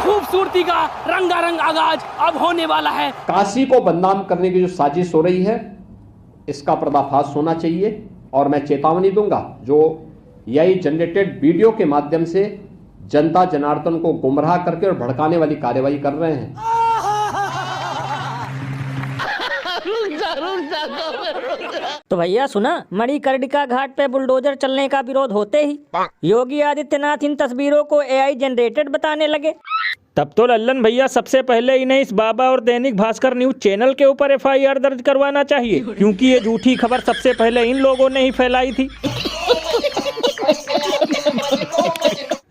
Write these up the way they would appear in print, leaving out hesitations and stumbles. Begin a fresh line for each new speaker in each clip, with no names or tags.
खूबसूरती का रंगारंग आगाज अब होने वाला है।
काशी को बदनाम करने की जो साजिश हो रही है, इसका पर्दाफाश होना चाहिए और मैं चेतावनी दूंगा जो एआई जनरेटेड वीडियो के माध्यम से जनता जनार्दन को गुमराह करके और भड़काने वाली कार्रवाई कर रहे हैं।
तो भैया सुना, मणिकर्णिका घाट पे बुलडोजर चलने का विरोध होते ही योगी आदित्यनाथ इन तस्वीरों को एआई जनरेटेड बताने लगे।
तब तो लल्लन भैया सबसे पहले इन्हें इस बाबा और दैनिक भास्कर न्यूज चैनल के ऊपर एफआईआर दर्ज करवाना चाहिए, क्योंकि ये झूठी खबर सबसे पहले इन लोगों ने ही फैलाई थी।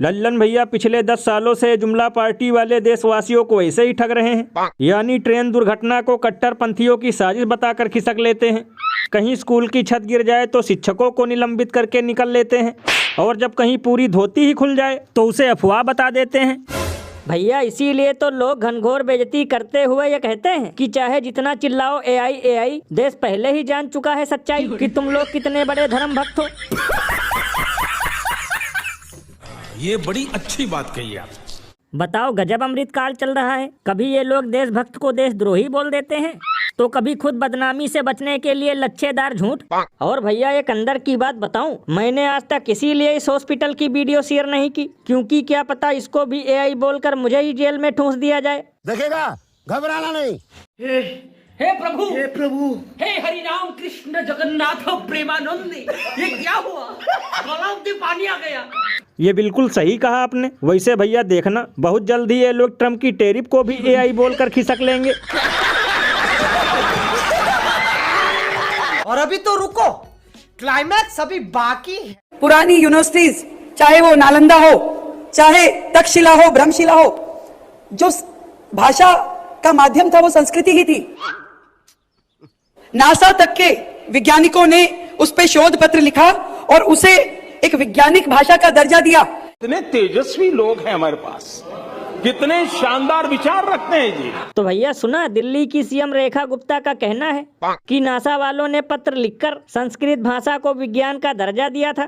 लल्लन भैया पिछले 10 सालों से जुमला पार्टी वाले देशवासियों को ऐसे ही ठग रहे हैं, यानी ट्रेन दुर्घटना को कट्टरपंथियों की साजिश बताकर खिसक लेते हैं। कहीं स्कूल की छत गिर जाए तो शिक्षकों को निलंबित करके निकल लेते हैं, और जब कहीं पूरी धोती ही खुल जाए तो उसे अफवाह बता देते हैं।
भैया इसीलिए तो लोग घनघोर बेइज्जती करते हुए ये कहते हैं कि चाहे जितना चिल्लाओ एआई एआई, देश पहले ही जान चुका है सच्चाई कि तुम लोग कितने बड़े धर्म भक्त हो।
ये बड़ी अच्छी बात कही आप।
बताओ, गजब अमृत काल चल रहा है। कभी ये लोग देशभक्त को देशद्रोही बोल देते हैं, तो कभी खुद बदनामी से बचने के लिए लच्छेदार झूठ। और भैया एक अंदर की बात बताऊं, मैंने आज तक इसीलिए इस हॉस्पिटल की वीडियो शेयर नहीं की, क्योंकि क्या पता इसको भी एआई बोलकर मुझे ही जेल में ठूंस दिया जाए।
देखेगा, घबराना नहीं।
हे प्रभु, हे हरि राम कृष्ण जगन्नाथ प्रेमानंद, ये क्या हुआ? गलाव में पानी आ गया।
ये बिल्कुल सही कहा आपने। वैसे भैया देखना, बहुत जल्द ही ये लोग ट्रम्प की टैरिफ को भी एआई बोलकर खिसक लेंगे।
और अभी तो रुको, क्लाइमैक्स अभी बाकी है।
पुरानी यूनिवर्सिटीज, चाहे वो नालंदा हो, चाहे तक्षशिला हो, ब्रह्मशिला हो, जो भाषा का माध्यम था वो संस्कृति ही थी। नासा तक के वैज्ञानिकों ने उस पे शोध पत्र लिखा और उसे एक वैज्ञानिक भाषा का दर्जा दिया।
कितने तेजस्वी लोग हैं हमारे पास, कितने शानदार विचार रखते हैं जी।
तो भैया सुना, दिल्ली की सीएम रेखा गुप्ता का कहना है कि नासा वालों ने पत्र लिखकर संस्कृत भाषा को विज्ञान का दर्जा दिया था।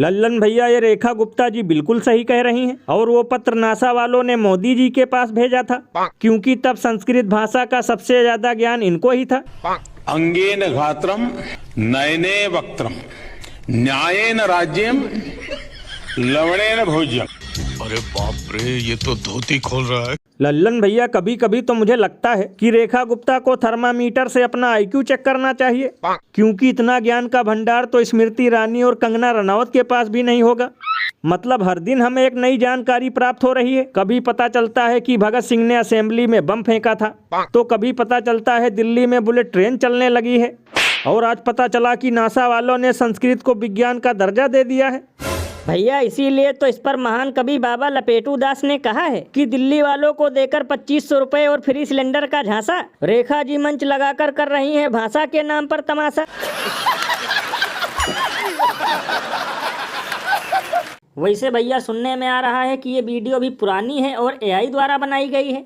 लल्लन भैया, ये रेखा गुप्ता जी बिल्कुल सही कह रही हैं, और वो पत्र नासा वालों ने मोदी जी के पास भेजा था, क्योंकि तब संस्कृत भाषा का सबसे ज्यादा ज्ञान इनको ही था।
अंगेन घात्रम नयने वक्त्रम न्यायेन राज्यम लवणेन भोज्यम।
अरे बाप रे, ये तो धोती खोल रहा है।
लल्लन भैया, कभी कभी तो मुझे लगता है कि रेखा गुप्ता को थर्मामीटर से अपना आईक्यू चेक करना चाहिए, क्योंकि इतना ज्ञान का भंडार तो स्मृति ईरानी और कंगना रनौत के पास भी नहीं होगा। मतलब हर दिन हमें एक नई जानकारी प्राप्त हो रही है। कभी पता चलता है कि भगत सिंह ने असेंबली में बम फेंका था, तो कभी पता चलता है दिल्ली में बुलेट ट्रेन चलने लगी है, और आज पता चला कि नासा वालों ने संस्कृत को विज्ञान का दर्जा दे दिया है।
भैया इसीलिए तो इस पर महान कवि बाबा लपेटू दास ने कहा है कि दिल्ली वालों को देकर 2500 रुपए और फ्री सिलेंडर का झांसा, रेखा जी मंच लगाकर कर रही हैं भाषा के नाम पर तमाशा। वैसे भैया सुनने में आ रहा है कि ये वीडियो भी पुरानी है और एआई द्वारा बनाई गई है।